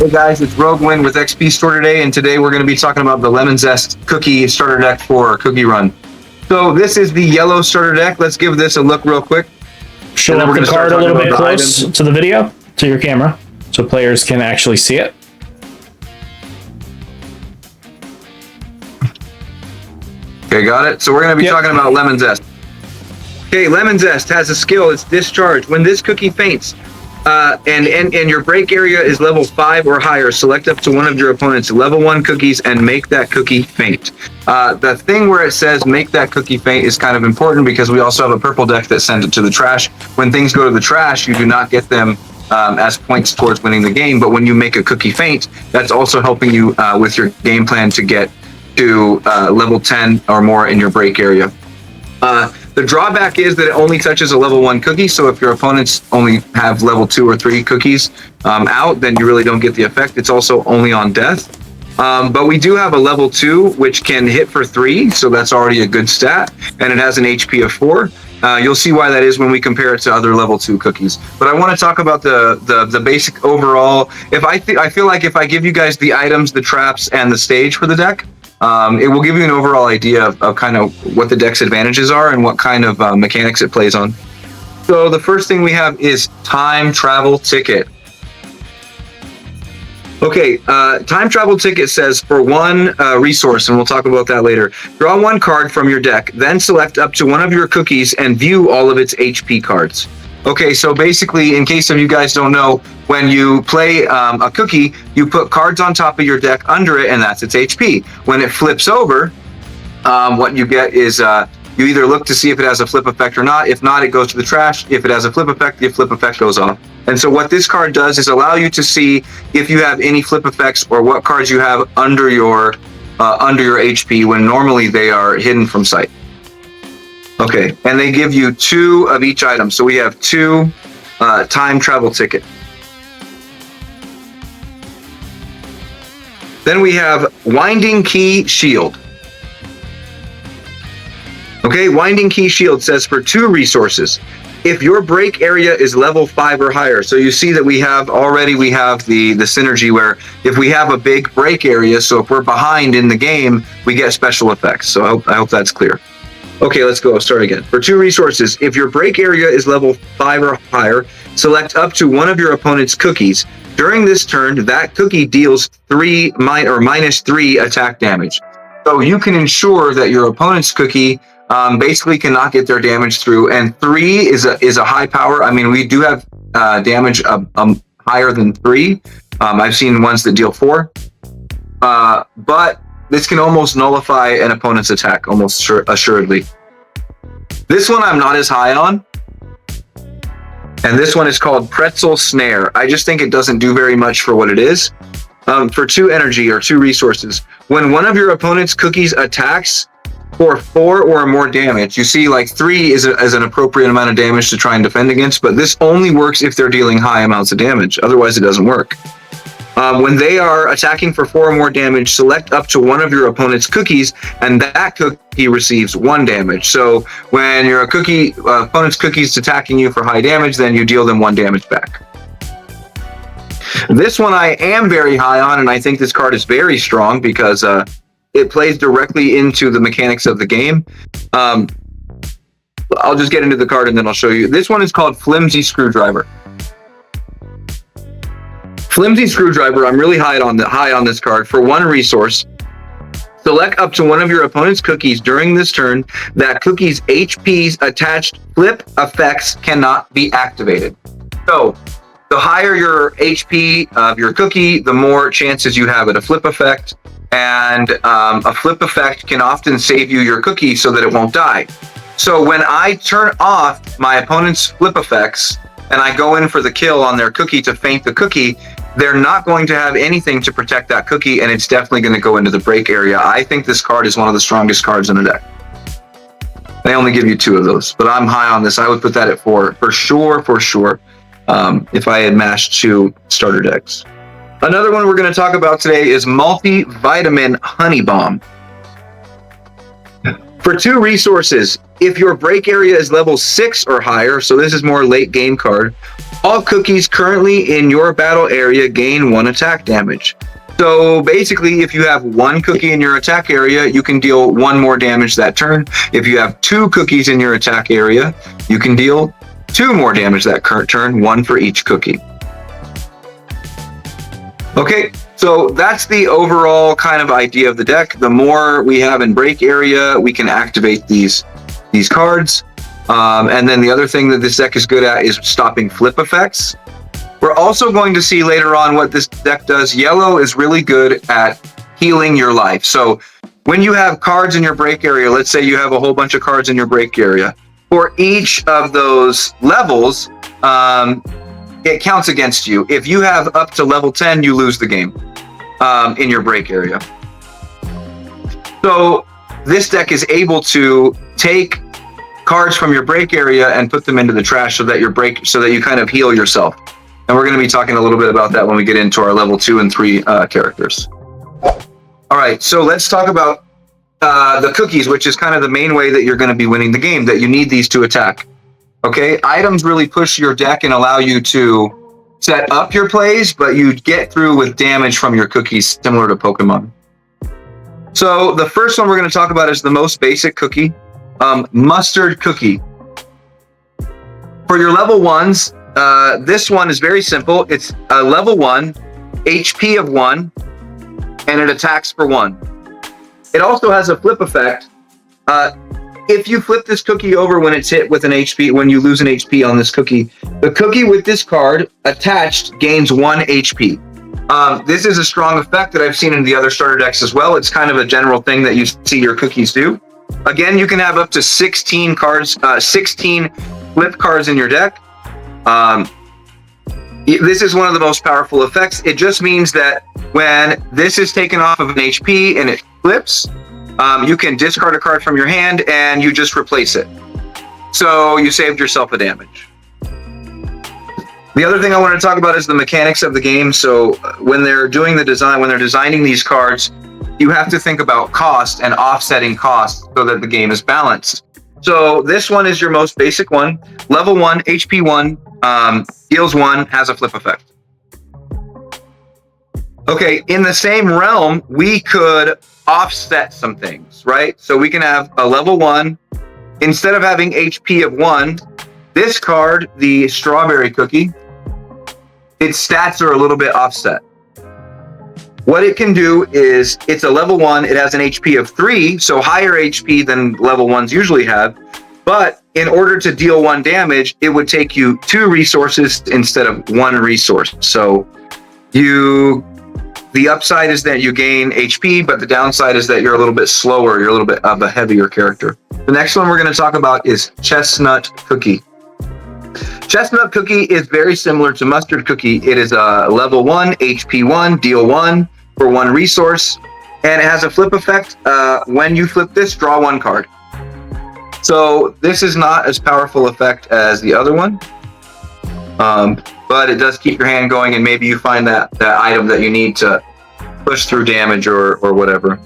Hey guys, it's Roguewind with XP Store today, and today we're going to be talking about the Lemon Zest Cookie Starter Deck for CookieRun. So this is the yellow starter deck. Let's give this a look real quick. Show up the card a little bit close to the video, to your camera, so players can actually see it. Okay, got it. So we're going to be talking about Lemon Zest. Okay, Lemon Zest has a skill. It's Discharge. When this cookie faints, and your break area is level 5 or higher, select up to one of your opponent's level 1 cookies and make that cookie faint. The thing where it says make that cookie faint is kind of important because we also have a purple deck that sends it to the trash. When things go to the trash, you do not get them as points towards winning the game, but when you make a cookie faint, that's also helping you with your game plan to get to level 10 or more in your break area. The drawback is that it only touches a level 1 cookie, so if your opponents only have level 2 or 3 cookies out, then you really don't get the effect. It's also only on death. But we do have a level 2, which can hit for 3, so that's already a good stat, and it has an HP of 4. You'll see why that is when we compare it to other level 2 cookies. But I want to talk about the basic overall. I feel like if I give you guys the items, the traps, and the stage for the deck, it will give you an overall idea of kind of what the deck's advantages are and what kind of mechanics it plays on. So the first thing we have is Time Travel Ticket. Okay, Time Travel Ticket says for one resource, and we'll talk about that later, draw one card from your deck, then select up to one of your cookies and view all of its HP cards. Okay, so basically, in case of you guys don't know, when you play a cookie, you put cards on top of your deck under it, and that's its HP. When it flips over, what you get is you either look to see if it has a flip effect or not. If not, it goes to the trash. If it has a flip effect, the flip effect goes off. And so what this card does is allow you to see if you have any flip effects or what cards you have under your HP when normally they are hidden from sight. Okay, and they give you 2 of each item. So we have 2 Time Travel Ticket. Then we have Winding Key Shield. Okay, Winding Key Shield says for 2 resources. If your break area is level 5 or higher, so you see that we have the synergy where if we have a big break area, so if we're behind in the game, we get special effects. So I hope that's clear. Okay, let's go. Start again. For 2 resources, if your break area is level 5 or higher, select up to one of your opponent's cookies. During this turn, that cookie deals -3 attack damage. So you can ensure that your opponent's cookie basically cannot get their damage through. And 3 is a high power. I mean, we do have damage higher than 3. I've seen ones that deal 4. But this can almost nullify an opponent's attack, almost assuredly. This one I'm not as high on. And this one is called Pretzel Snare. I just think it doesn't do very much for what it is. For 2 energy or 2 resources, when one of your opponent's cookies attacks for 4 or more damage, you see like 3 is an appropriate amount of damage to try and defend against, but this only works if they're dealing high amounts of damage. Otherwise, it doesn't work. When they are attacking for 4 or more damage, select up to one of your opponent's cookies, and that cookie receives 1 damage. So when your opponent's cookie is attacking you for high damage, then you deal them 1 damage back. This one I am very high on, and I think this card is very strong because it plays directly into the mechanics of the game. I'll just get into the card and then I'll show you. This one is called Flimsy Screwdriver. Flimsy Screwdriver, I'm really high on this card. For 1 resource, select up to one of your opponent's cookies during this turn. That cookie's HP's attached flip effects cannot be activated. So the higher your HP of your cookie, the more chances you have at a flip effect. And a flip effect can often save you your cookie so that it won't die. So when I turn off my opponent's flip effects and I go in for the kill on their cookie to feint the cookie, they're not going to have anything to protect that cookie, and it's definitely going to go into the break area. I think this card is one of the strongest cards in the deck. They only give you 2 of those, but I'm high on this. I would put that at 4 for sure. If I had mashed 2 starter decks. Another one we're going to talk about today is Multivitamin Honey Bomb. For 2 resources, if your break area is level 6 or higher, so this is more late game card, all cookies currently in your battle area gain 1 attack damage. So basically, if you have 1 cookie in your attack area, you can deal 1 more damage that turn. If you have 2 cookies in your attack area, you can deal 2 more damage that current turn, 1 for each cookie. Okay, so that's the overall kind of idea of the deck. The more we have in break area, we can activate these cards. And then the other thing that this deck is good at is stopping flip effects. We're also going to see later on what this deck does. Yellow is really good at healing your life. So when you have cards in your break area, let's say you have a whole bunch of cards in your break area, for each of those levels, it counts against you. If you have up to level 10, you lose the game in your break area. So this deck is able to take cards from your break area and put them into the trash so that you kind of heal yourself. And we're going to be talking a little bit about that when we get into our level 2 and 3 characters. All right, so let's talk about the cookies, which is kind of the main way that you're going to be winning the game, that you need these to attack. Okay, items really push your deck and allow you to set up your plays, but you get through with damage from your cookies, similar to Pokemon. So the first one we're going to talk about is the most basic cookie, mustard cookie. For your level 1s, this one is very simple. It's a level 1, HP of 1, and it attacks for 1. It also has a flip effect. If you flip this cookie over when it's hit with an HP, when you lose an HP on this cookie, the cookie with this card attached gains 1 HP. This is a strong effect that I've seen in the other starter decks as well. It's kind of a general thing that you see your cookies do. Again, you can have up to 16 cards, 16 flip cards in your deck. This is one of the most powerful effects. It just means that when this is taken off of an HP and it flips, you can discard a card from your hand and you just replace it. So you saved yourself a damage. The other thing I want to talk about is the mechanics of the game. So when they're doing the design, when they're designing these cards, you have to think about cost and offsetting costs so that the game is balanced. So this one is your most basic one. Level 1, HP 1, deals 1, has a flip effect. Okay, in the same realm, we could offset some things, right? So we can have a level 1, instead of having HP of 1, this card, the strawberry cookie, its stats are a little bit offset. What it can do is, it's a level 1, it has an HP of 3, so higher HP than level 1s usually have, but in order to deal 1 damage, it would take you 2 resources instead of 1 resource. So the upside is that you gain HP, but the downside is that you're a little bit slower, you're a little bit of a heavier character. The next one we're going to talk about is Chestnut Cookie. Chestnut Cookie is very similar to Mustard Cookie. It is a level 1, HP 1, deal 1 for 1 resource, and it has a flip effect. When you flip this, draw 1 card. So this is not as powerful effect as the other one, but it does keep your hand going, and maybe you find that item that you need to push through damage or whatever.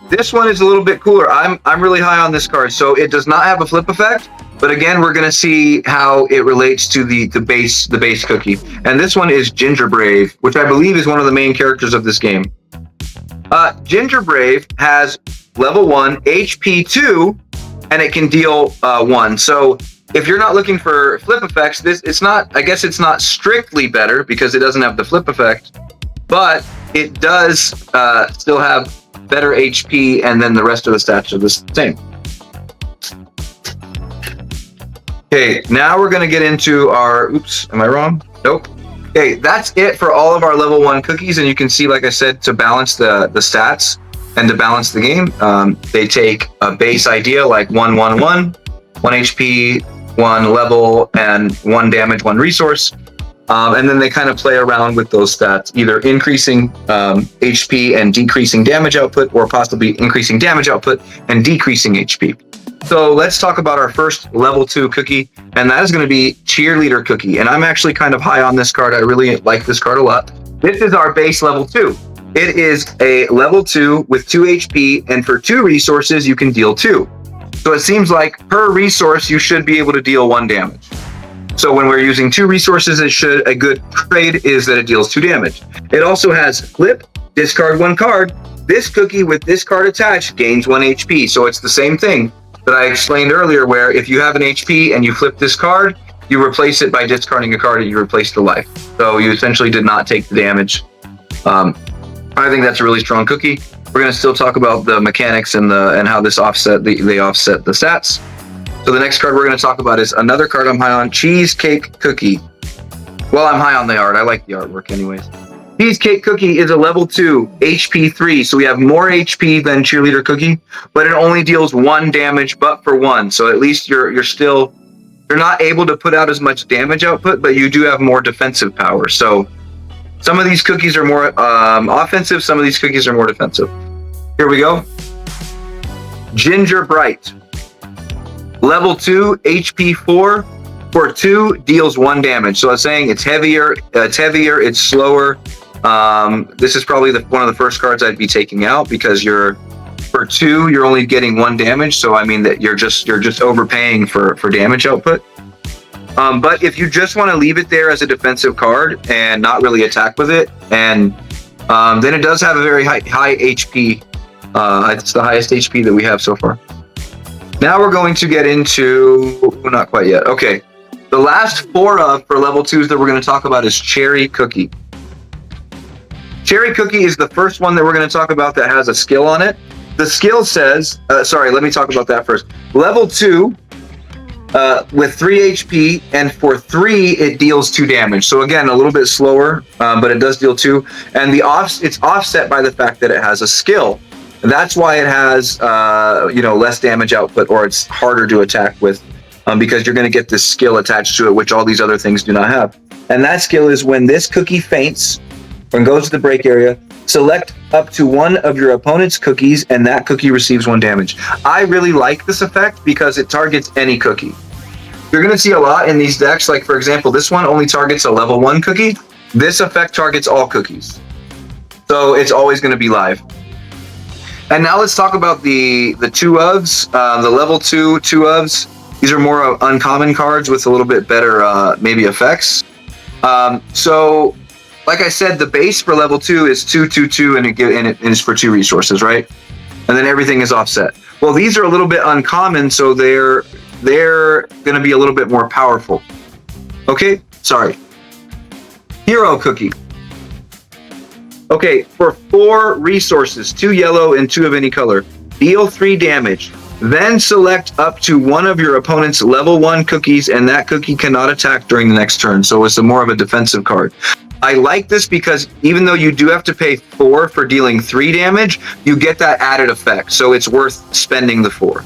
This one is a little bit cooler. I'm really high on this card. So it does not have a flip effect, but again, we're going to see how it relates to the base cookie. And this one is Ginger Brave, which I believe is one of the main characters of this game. Ginger Brave has level 1, HP 2, and it can deal 1. So if you're not looking for flip effects, it's not strictly better because it doesn't have the flip effect, but it does still have better HP, and then the rest of the stats are the same. Okay, now we're going to get into our, oops, am I wrong? Nope. Okay, that's it for all of our level 1 cookies, and you can see, like I said, to balance the stats and to balance the game, they take a base idea like 1, 1, 1, 1 HP, 1 level, and 1 damage, 1 resource. And then they kind of play around with those stats, either increasing HP and decreasing damage output, or possibly increasing damage output and decreasing HP. So let's talk about our first level 2 cookie, and that is going to be Cheerleader Cookie. And I'm actually kind of high on this card. I really like this card a lot. This is our base level 2. It is a level 2 with 2 HP, and for 2 resources, you can deal 2. So it seems like per resource, you should be able to deal 1 damage. So when we're using 2 resources, a good trade is that it deals 2 damage. It also has flip, discard 1 card. This cookie with this card attached gains 1 HP. So it's the same thing that I explained earlier, where if you have an HP and you flip this card, you replace it by discarding a card and you replace the life. So you essentially did not take the damage. I think that's a really strong cookie. We're going to still talk about the mechanics and how this they offset the stats. So the next card we're going to talk about is another card I'm high on, Cheesecake Cookie. Well, I'm high on the art. I like the artwork anyways. Cheesecake Cookie is a level 2, HP 3. So we have more HP than Cheerleader Cookie, but it only deals 1 damage, but for 1. So at least you're not able to put out as much damage output, but you do have more defensive power. So some of these cookies are more offensive, some of these cookies are more defensive. Here we go. Ginger Bright. Level 2, HP 4. For 2, deals 1 damage. So I was saying it's heavier, it's slower. This is probably one of the first cards I'd be taking out, because for 2, you're only getting 1 damage. So I mean that you're just overpaying for damage output. But if you just want to leave it there as a defensive card and not really attack with it, and then it does have a very high HP. It's the highest HP that we have so far. Now we're going to get into, not quite yet. Okay. The last 4 for level 2s that we're going to talk about is Cherry Cookie. Cherry Cookie is the first one that we're going to talk about that has a skill on it. The skill says, let me talk about that first. Level 2 with 3 HP, and for 3, it deals 2 damage. So again, a little bit slower, but it does deal 2. And it's offset by the fact that it has a skill. That's why it has, less damage output, or it's harder to attack with, because you're going to get this skill attached to it, which all these other things do not have. And that skill is when this cookie faints, and goes to the break area, select up to 1 of your opponent's cookies, and that cookie receives 1 damage. I really like this effect because it targets any cookie. You're going to see a lot in these decks, like for example, this one only targets a level 1 cookie. This effect targets all cookies. So it's always going to be live. And now let's talk about the 2-ofs, the level 2 2-ofs. These are more uncommon cards with a little bit better maybe effects. So like I said, the base for level 2 is 2, 2, 2, and it is for 2 resources, right? And then everything is offset. Well, these are a little bit uncommon, so they're going to be a little bit more powerful. Okay, sorry. Hero Cookie. Okay, for 4 resources, 2 yellow and 2 of any color, deal 3 damage. Then select up to 1 of your opponent's level 1 cookies, and that cookie cannot attack during the next turn. So it's more of a defensive card. I like this because even though you do have to pay 4 for dealing 3 damage, you get that added effect. So it's worth spending the 4.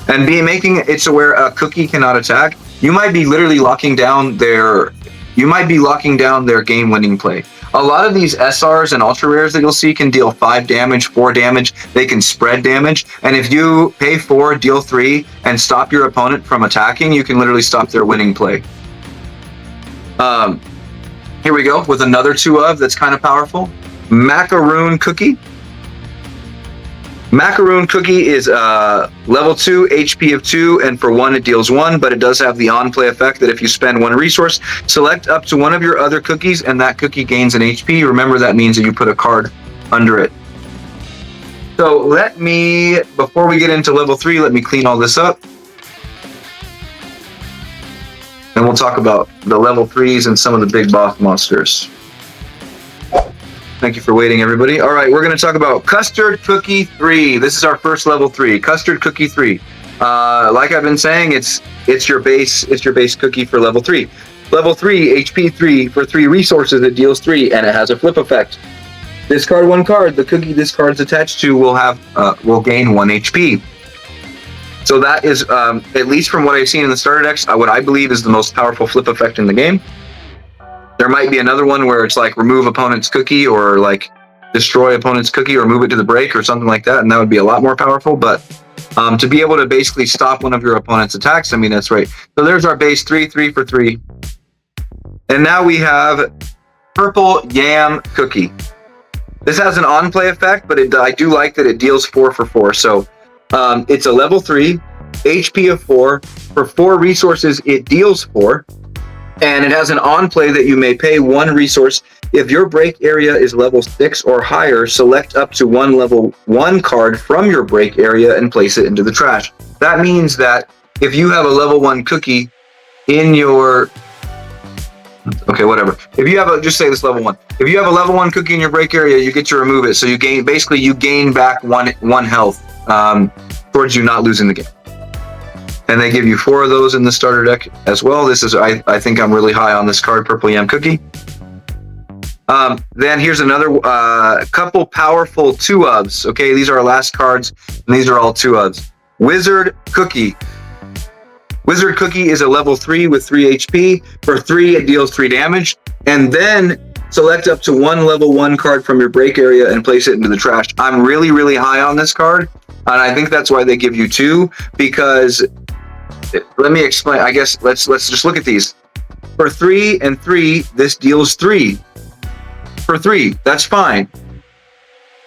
And making it so where a cookie cannot attack, you might be literally locking down their game-winning play. A lot of these SRs and ultra rares that you'll see can deal 5 damage, 4 damage. They can spread damage. And if you pay 4, deal 3, and stop your opponent from attacking, you can literally stop their winning play. Here we go with another 2-of that's kind of powerful. Macaroon Cookie. Macaroon Cookie is level 2, HP of 2, and for 1 it deals 1, but it does have the on-play effect that if you spend 1 resource, select up to 1 of your other cookies, and that cookie gains an HP. Remember, that means that you put a card under it. So before we get into level 3, let me clean all this up. And we'll talk about the level 3s and some of the big boss monsters. Thank you for waiting, everybody. All right, we're going to talk about Custard Cookie 3. This is our first level 3, Custard Cookie 3. Like I've been saying, it's your base cookie for level 3. Level 3, HP 3 for 3 resources. It deals 3, and it has a flip effect. Discard 1 card. The cookie this card's attached to will gain 1 HP. So that is, at least from what I've seen in the starter decks, what I believe is the most powerful flip effect in the game. There might be another one where it's like remove opponent's cookie, or like destroy opponent's cookie, or move it to the break, or something like that, and that would be a lot more powerful. But to be able to basically stop one of your opponent's attacks, I mean, that's right. So there's our base 3 for 3. And now we have Purple Yam Cookie. This has an on-play effect, but I do like that it deals 4 for 4. So It's a level 3, HP of 4. For 4 resources, it deals 4. And it has an on play that you may pay 1 resource. If your break area is level 6 or higher, select up to 1 level 1 card from your break area and place it into the trash. That means that if you have a level 1 cookie in your... Okay, whatever. If you have a, just say this level 1. If you have a level 1 cookie in your break area, you get to remove it. So you gain, basically you gain back one health towards you not losing the game. And they give you 4 of those in the starter deck as well. This is, I think I'm really high on this card, Purple Yam Cookie. Then here's another couple powerful 2-ofs. Okay, these are our last cards, and these are all 2-ofs. Wizard Cookie. Wizard Cookie is a level 3 with 3 HP. For 3, it deals 3 damage. And then select up to 1 level 1 card from your break area and place it into the trash. I'm really, really high on this card. And I think that's why they give you 2, because let me explain. I guess let's just look at these. For 3 and 3, this deals 3. For 3, that's fine.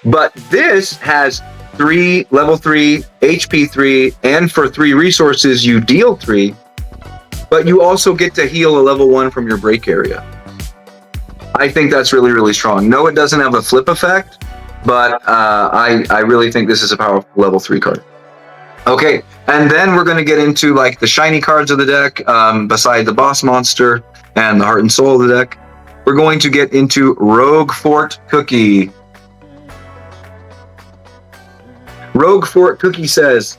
But this has 3, level 3, HP 3, and for 3 resources, you deal 3. But you also get to heal a level 1 from your break area. I think that's really, really strong. No, it doesn't have a flip effect, but I really think this is a powerful level 3 card. Okay, and then we're going to get into like the shiny cards of the deck, beside the boss monster and the heart and soul of the deck. We're going to get into Rogue Fort Cookie. Rogue Fort Cookie says,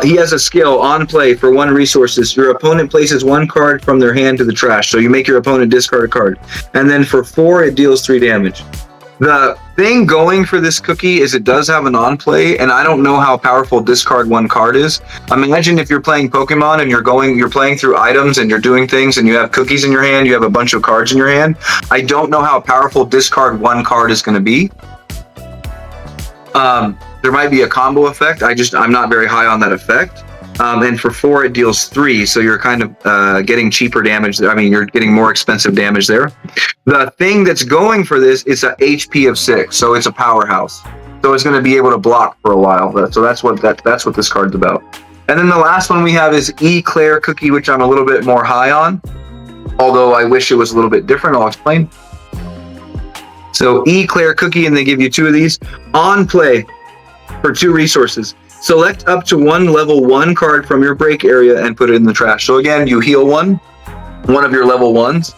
he has a skill on play for 1 resources. Your opponent places 1 card from their hand to the trash. So you make your opponent discard a card. And then for 4, it deals 3 damage. The thing going for this cookie is it does have an on play, and I don't know how powerful discard 1 card is. Imagine if you're playing Pokemon and you're playing through items and you're doing things and you have cookies in your hand, you have a bunch of cards in your hand. I don't know how powerful discard 1 card is going to be. There might be a combo effect. I'm not very high on that effect. And for 4, it deals 3, so you're kind of getting cheaper damage. I mean, you're getting more expensive damage there. The thing that's going for this is a HP of 6, so it's a powerhouse. So it's going to be able to block for a while. So that's what this card's about. And then the last one we have is Eclair Cookie, which I'm a little bit more high on, although I wish it was a little bit different. I'll explain. So Eclair Cookie, and they give you 2 of these. On play for 2 resources. Select up to 1 level 1 card from your break area and put it in the trash. So again, you heal one of your level 1s,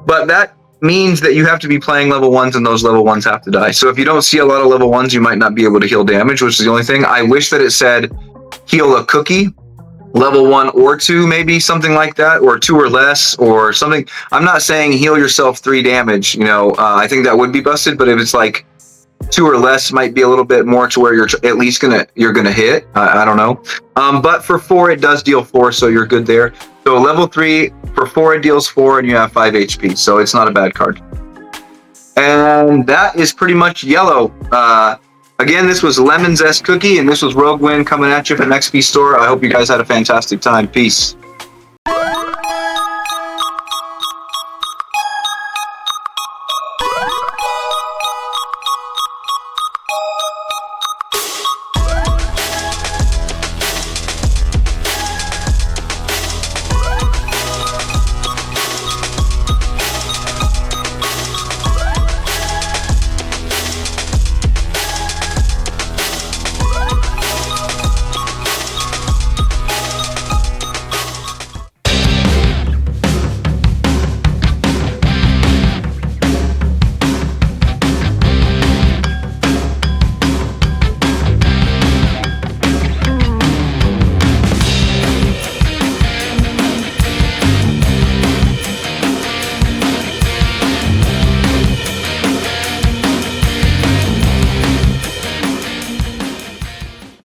but that means that you have to be playing level 1s and those level 1s have to die. So if you don't see a lot of level 1s, you might not be able to heal damage, which is the only thing. I wish that it said heal a cookie, level 1 or 2, maybe something like that, or 2 or less or something. I'm not saying heal yourself 3 damage. I think that would be busted, but if it's like 2 or less, might be a little bit more to where you're at least you're gonna hit. I don't know. But for 4, it does deal 4, so you're good there. So level 3 for 4, it deals 4, and you have 5 HP, so it's not a bad card. And that is pretty much yellow. Again, this was Lemon Zest Cookie, and this was Roguewind coming at you from XP Store. I hope you guys had a fantastic time. Peace.